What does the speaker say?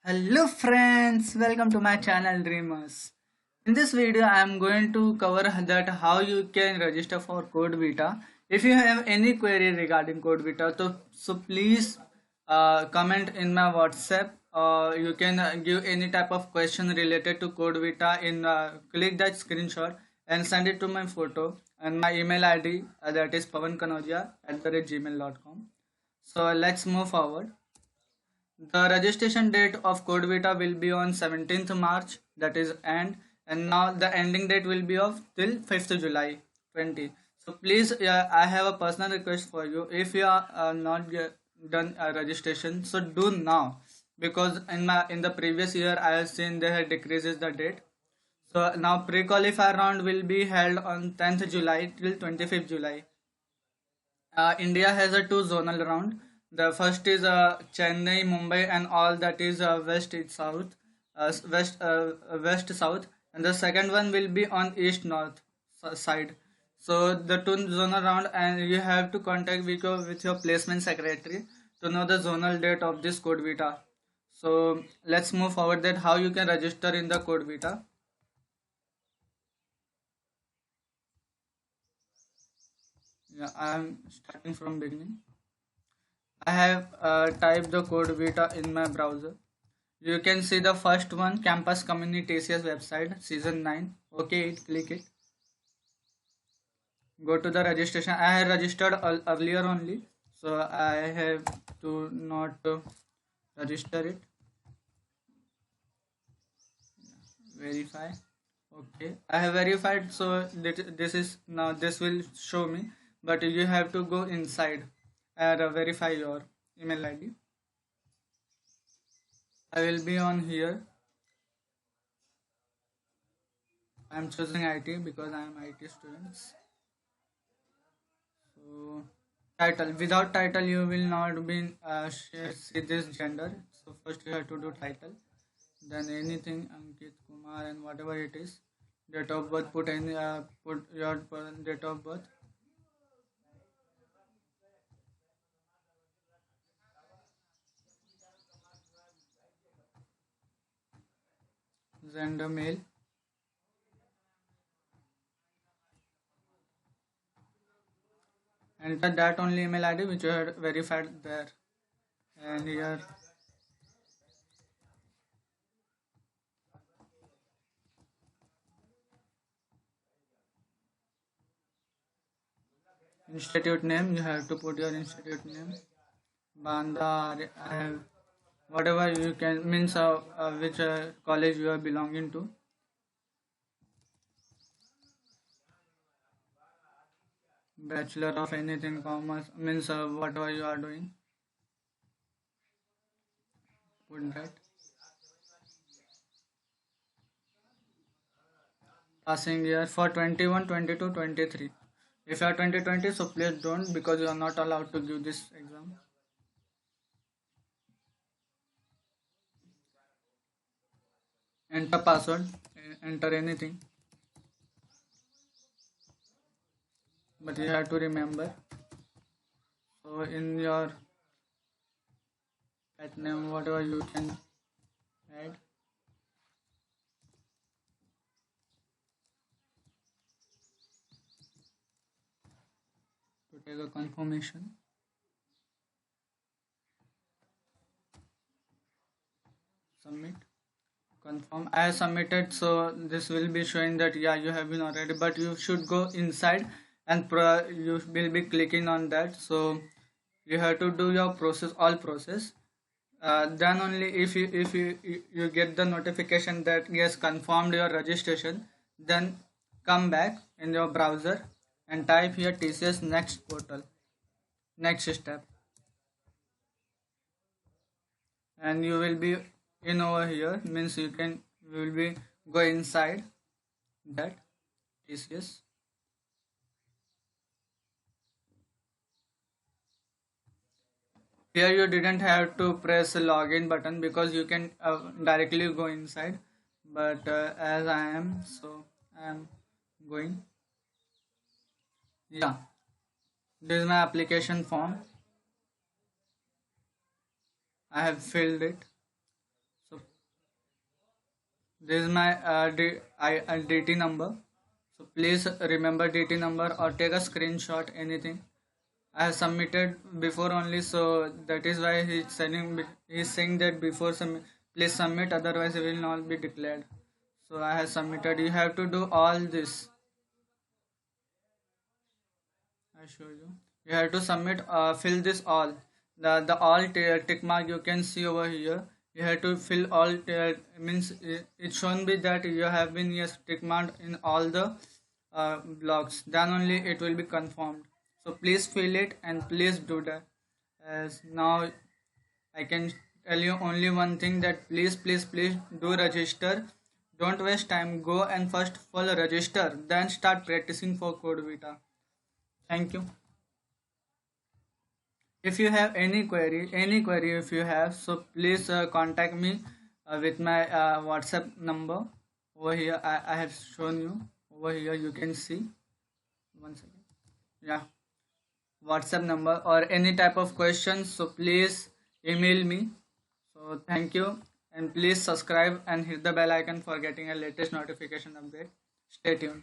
Hello friends, welcome to my channel Dreamers. In this video I am going to cover that how you can register for Code Vita. If you have any query regarding Code Vita, so please comment in my WhatsApp. You can give any type of question related to Code Vita in click that screenshot and send it to my photo and my email ID that is pawankanoja@gmail.com. So let's move forward. The registration date of CodeVita will be on 17th March, that is and now the ending date will be of till 5th July 20. So please, I have a personal request for you. If you are not done registration, so do now, because in the previous year I have seen they had decreases the date. So now pre-qualifier round will be held on 10th July till 25th July. India has a two zonal round. The first is Chennai, Mumbai, and all that is west, east, south, west, south, and the second one will be on east, north side. So the two zonal round, and you have to contact with your placement secretary to know the zonal date of this Code Vita. So let's move forward. That how you can register in the Code Vita. Yeah, I am starting from beginning. I have typed the code Vita in my browser. You can see the first one, Campus Community TCS website, season 9. Okay, click it. Go to the registration. I have registered earlier only, so I have to not register it. Verify. Okay, I have verified, so this is now this will show me, but you have to go inside and verify your email ID. I will be on here. I am choosing IT because I am IT students. So title, without title you will not be see this gender. So first you have to do title, then anything Ankit Kumar and whatever it is. Date of birth, put any put your date of birth. Gender male. Enter that only email ID which you had verified there, and here institute name, you have to put your institute name. Banda, whatever you can, means which college you are belonging to. Bachelor of anything, commerce, means whatever you are doing. Put that. Passing year for 21, 22, 23. If you are 2020, so please don't, because you are not allowed to give this exam. Enter password, enter anything, but you have to remember. So in your pet name, whatever you can add. To take a confirmation. Submit. Confirm. I have submitted, so this will be showing that yeah, you have been already, but you should go inside and you will be clicking on that. So you have to do your process, all process. Then only if you get the notification that yes, confirmed your registration, then come back in your browser and type here TCS next portal, next step, and you will be in over here, means you will be go inside that TCS. Here you didn't have to press a login button because you can directly go inside, but as I am, so I am going. Yeah, this is my application form. I have filled it. So this is my DT number. So please remember DT number or take a screenshot, anything. I have submitted before only, so that is why he's saying that before submit, please submit, otherwise it will not be declared. So I have submitted. You have to do all this. I show you. You have to submit, fill this all. The all tick mark you can see over here. You have to fill all. Means it shown be that you have been yes tick marked in all the blocks. Then only it will be confirmed. So please fill it and please do that. As now I can tell you only one thing, that please do register. Don't waste time. Go and first full register, then start practicing for CodeVita. Thank you. If you have any query if you have, so please contact me with my WhatsApp number over here. I have shown you over here, you can see. One second. Yeah, WhatsApp number or any type of questions, so please email me. So thank you, and please subscribe and hit the bell icon for getting a latest notification update. Stay tuned.